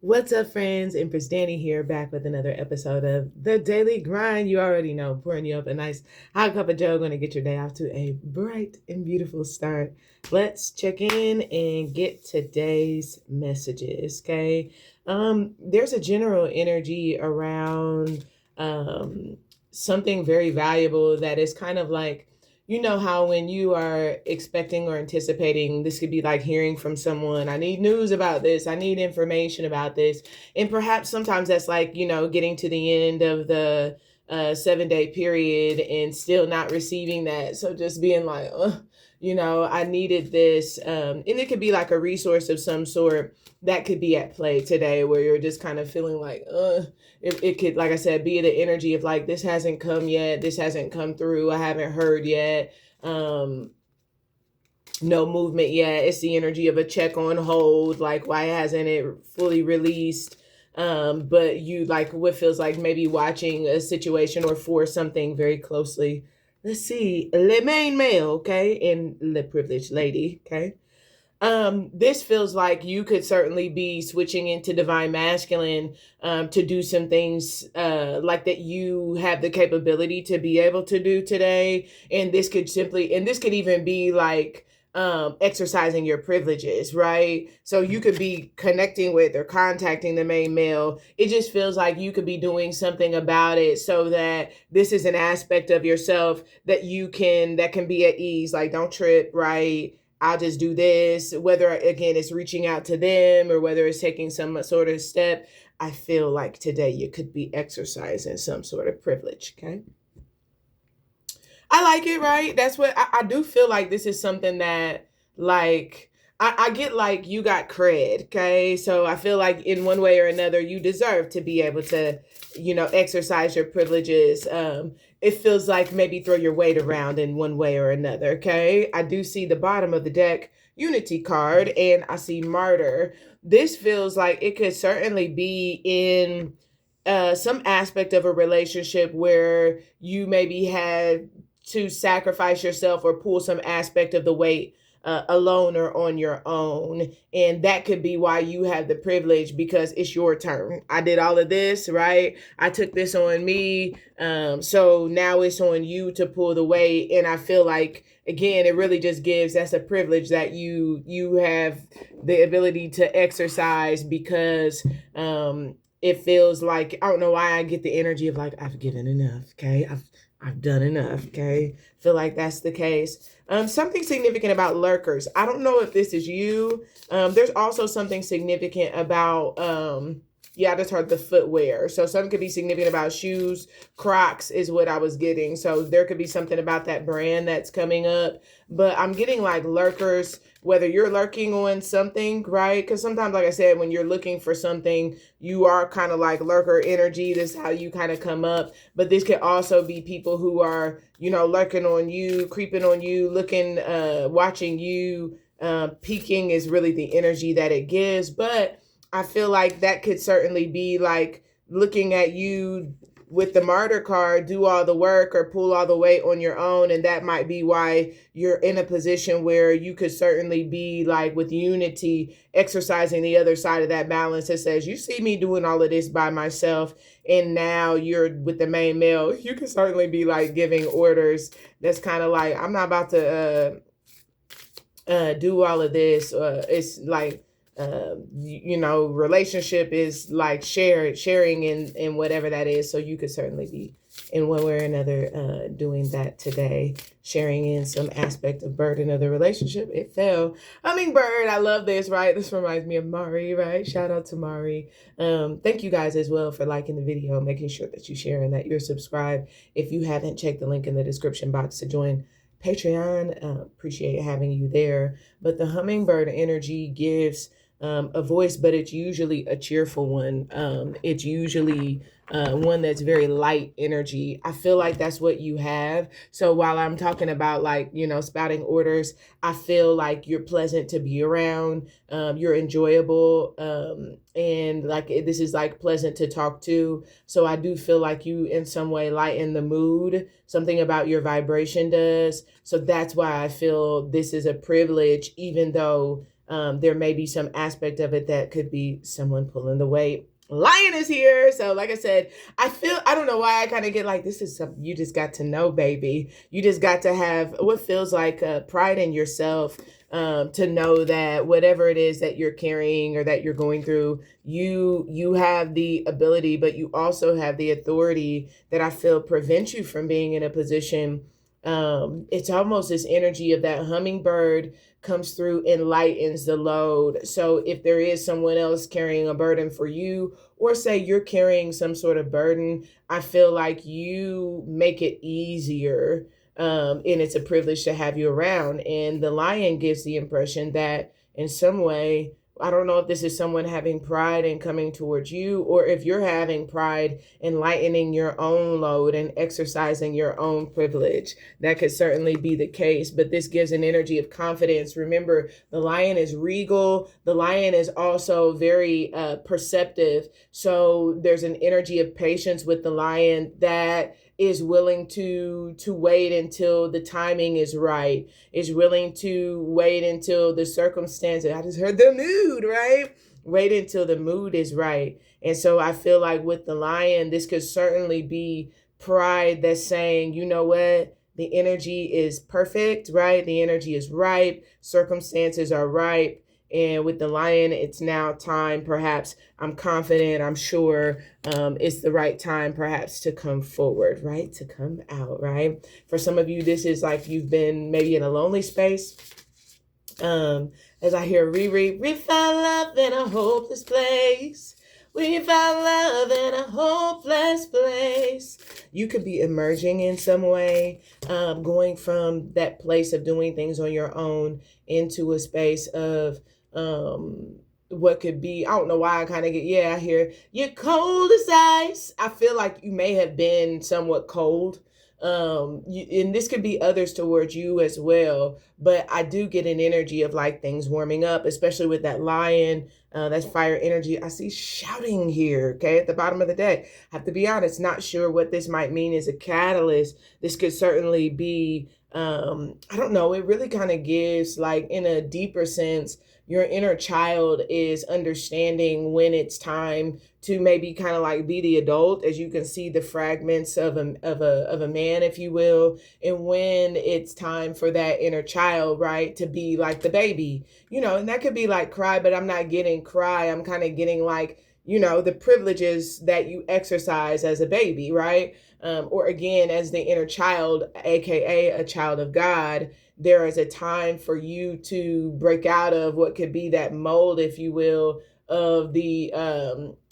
What's up, friends? Empress Dannie here, back with another episode of The Daily Grind. You already know, pouring you up a nice hot cup of joe, going to get your day off to a bright and beautiful start. Let's check in and get today's messages, okay? There's a general energy around something very valuable that is kind of like, you know how when you are expecting or anticipating, this could be like hearing from someone, I need news about this, I need information about this. And perhaps sometimes that's like, getting to the end of the 7 day period and still not receiving that. So just being like, I needed this. And it could be like a resource of some sort that could be at play today where you're just kind of feeling like, it could, like I said, be the energy of like, this hasn't come yet, this hasn't come through, I haven't heard yet, no movement yet. It's the energy of a check on hold, like why hasn't it fully released? But you like what feels like maybe watching a situation or for something very closely. Let's see, le main male, okay, and the privileged lady, okay. This feels like you could certainly be switching into divine masculine to do some things like that you have the capability to be able to do today. And this could even be like exercising your privileges, right? So you could be connecting with or contacting the main male. It just feels like you could be doing something about it so that this is an aspect of yourself that can be at ease. Like, don't trip, right? I'll just do this, whether again it's reaching out to them or whether it's taking some sort of step. I feel like today you could be exercising some sort of privilege, okay? I like it, right? That's what I do feel like this is something that like I get like you got cred, okay? So I feel like in one way or another you deserve to be able to, exercise your privileges. It feels like maybe throw your weight around in one way or another, okay? I do see the bottom of the deck, Unity card, and I see Martyr. This feels like it could certainly be in some aspect of a relationship where you maybe had to sacrifice yourself or pull some aspect of the weight alone or on your own. And that could be why you have the privilege because it's your turn. I did all of this, right? I took this on me. So now it's on you to pull the weight. And I feel like, again, it really just gives, that's a privilege that you have the ability to exercise because it feels like, I don't know why I get the energy of like, I've given enough. Okay. I've done enough. Okay. Feel like that's the case. Something significant about lurkers. I don't know if this is you. There's also something significant about, I just heard the footwear. So something could be significant about shoes. Crocs is what I was getting. So there could be something about that brand that's coming up. But I'm getting like lurkers, whether you're lurking on something, right? Because sometimes, like I said, when you're looking for something, you are kind of like lurker energy. This is how you kind of come up. But this could also be people who are, lurking on you, creeping on you, looking, watching you. Peeking is really the energy that it gives. But I feel like that could certainly be like looking at you with the martyr card, do all the work or pull all the weight on your own. And that might be why you're in a position where you could certainly be like with unity, exercising the other side of that balance that says, you see me doing all of this by myself. And now you're with the main male. You can certainly be like giving orders. That's kind of like, I'm not about to do all of this. It's like, relationship is like sharing in whatever that is. So you could certainly be in one way or another doing that today, sharing in some aspect of burden of the relationship. It fell. Hummingbird, I love this, right? This reminds me of Mari, right? Shout out to Mari. Thank you guys as well for liking the video, making sure that you share and that you're subscribed. If you haven't, check the link in the description box to join Patreon. Appreciate having you there. But the hummingbird energy gives a voice, but it's usually a cheerful one. It's usually one that's very light energy. I feel like that's what you have. So while I'm talking about like, spouting orders, I feel like you're pleasant to be around. You're enjoyable. And like, this is like pleasant to talk to. So I do feel like you in some way lighten the mood. Something about your vibration does. So that's why I feel this is a privilege, even though There may be some aspect of it that could be someone pulling the weight. Lion is here. So like I said, I don't know why I kind of get like, this is something you just got to know, baby. You just got to have what feels like pride in yourself, to know that whatever it is that you're carrying or that you're going through, you have the ability, but you also have the authority that I feel prevents you from being in a position. It's almost this energy of that hummingbird comes through and lightens the load. So if there is someone else carrying a burden for you, or say you're carrying some sort of burden, I feel like you make it easier. And it's a privilege to have you around. And the lion gives the impression that in some way, I don't know if this is someone having pride in coming towards you, or if you're having pride in lightening your own load and exercising your own privilege. That could certainly be the case, but this gives an energy of confidence. Remember, the lion is regal. The lion is also very perceptive. So there's an energy of patience with the lion that is willing to wait until the timing is right, is willing to wait until the circumstances, I just heard the mood, right? Wait until the mood is right. And so I feel like with the lion, this could certainly be pride that's saying, you know what? The energy is perfect, right? The energy is ripe. Circumstances are ripe. And with the lion, it's now time, perhaps, I'm confident, I'm sure it's the right time, perhaps, to come forward, right? To come out, right? For some of you, this is like you've been maybe in a lonely space. As I hear Riri, we found love in a hopeless place. We found love in a hopeless place. You could be emerging in some way, going from that place of doing things on your own into a space of what could be, I don't know why I kind of get, I hear you're cold as ice. I feel like you may have been somewhat cold. And this could be others towards you as well, but I do get an energy of like things warming up, especially with that lion. That's fire energy. I see shouting here, okay, at the bottom of the deck. I have to be honest, not sure what this might mean as a catalyst. This could certainly be, I don't know, it really kind of gives, like, in a deeper sense, your inner child is understanding when it's time to maybe kind of like be the adult, as you can see the fragments of a man, if you will, and when it's time for that inner child, right, to be like the baby, and that could be like cry, but I'm not getting cry. I'm kind of getting like, the privileges that you exercise as a baby, right? Or again, as the inner child, aka a child of God, there is a time for you to break out of what could be that mold, if you will, of the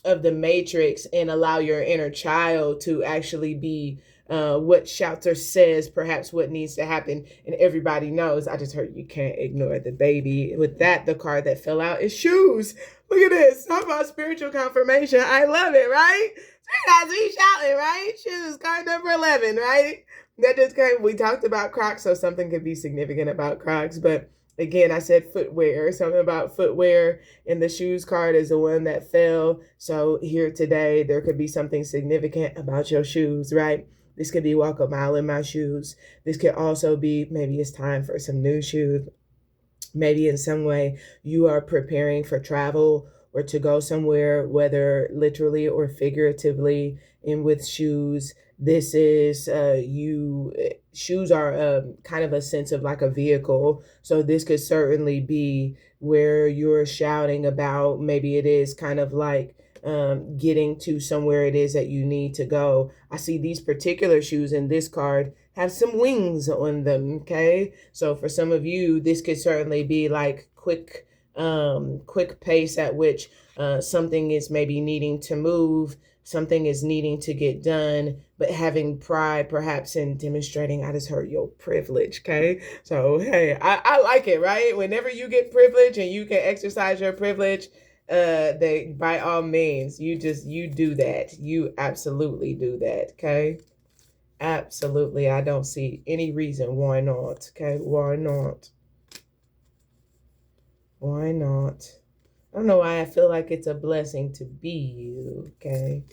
matrix, and allow your inner child to actually be what Shouter says, perhaps what needs to happen. And everybody knows, I just heard you can't ignore the baby. With that, the card that fell out is shoes. Look at this. Talk about spiritual confirmation. I love it, right? As we shouting, right? Shoes, card number 11, right? That just came, we talked about Crocs, so something could be significant about Crocs. But again, I said footwear, something about footwear, and the shoes card is the one that fell. So here today, there could be something significant about your shoes, right? This could be walk a mile in my shoes. This could also be maybe it's time for some new shoes. Maybe in some way you are preparing for travel or to go somewhere, whether literally or figuratively. And with shoes, this is shoes are kind of a sense of like a vehicle. So this could certainly be where you're shouting about, maybe it is kind of like getting to somewhere it is that you need to go. I see these particular shoes in this card have some wings on them, okay? So for some of you, this could certainly be like quick pace at which something is maybe needing to move, something is needing to get done, but having pride perhaps in demonstrating, I just heard your privilege, okay? So, hey, I like it, right? Whenever you get privilege and you can exercise your privilege, they, by all means, you do that. You absolutely do that, okay? Absolutely. I don't see any reason why not. Okay. Why not? Why not? I don't know why I feel like it's a blessing to be you. Okay.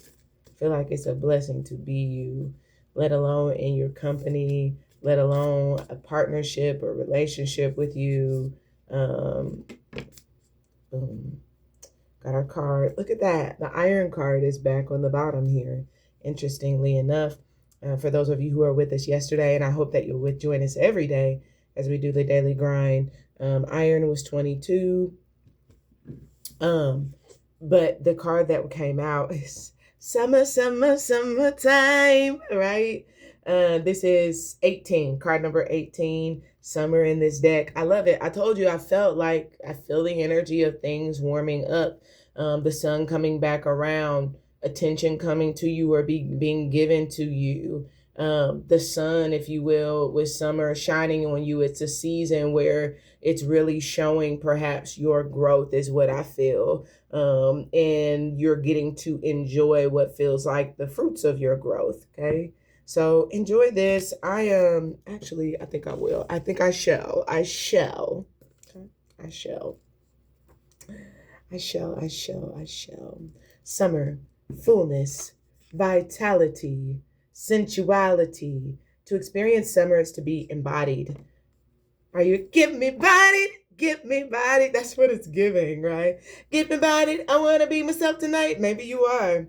I feel like it's a blessing to be you, let alone in your company, let alone a partnership or relationship with you. Boom. Got our card. Look at that. The iron card is back on the bottom here. Interestingly enough, for those of you who are with us yesterday, and I hope that you'll join us every day as we do the daily grind. Iron was 22. But the card that came out is summer, summer, summertime, right? This is 18, card number 18, summer in this deck. I love it. I told you I feel the energy of things warming up, the sun coming back around, attention coming to you or being given to you. The sun, if you will, with summer shining on you. It's a season where it's really showing perhaps your growth is what I feel. And you're getting to enjoy what feels like the fruits of your growth. Okay. So enjoy this. Actually, I think I will. I think I shall. I shall. Okay. I shall. I shall. I shall. I shall. Summer, fullness, vitality, sensuality. To experience summer is to be embodied. Are you give me body? Give me body. That's what it's giving, right? Give me body. I want to be myself tonight. Maybe you are.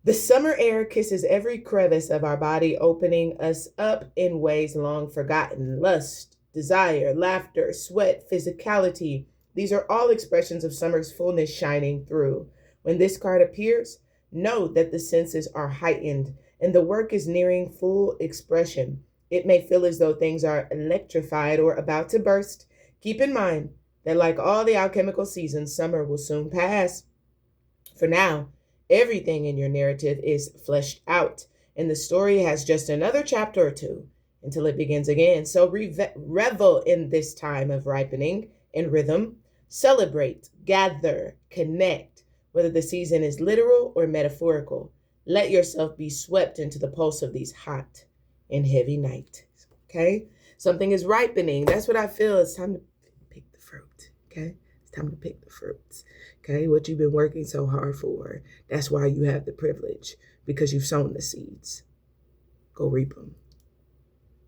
The summer air kisses every crevice of our body, opening us up in ways long forgotten. Lust, desire, laughter, sweat, physicality. These are all expressions of summer's fullness shining through. When this card appears, know that the senses are heightened and the work is nearing full expression. It may feel as though things are electrified or about to burst. Keep in mind that, like all the alchemical seasons, summer will soon pass. For now, everything in your narrative is fleshed out, and the story has just another chapter or two until it begins again. So revel in this time of ripening and rhythm. Celebrate, gather, connect, whether the season is literal or metaphorical. Let yourself be swept into the pulse of these hot and heavy nights. Okay? Something is ripening. That's what I feel. It's time to pick the fruit. Okay? It's time to pick the fruits. Okay? What you've been working so hard for. That's why you have the privilege, because you've sown the seeds. Go reap them.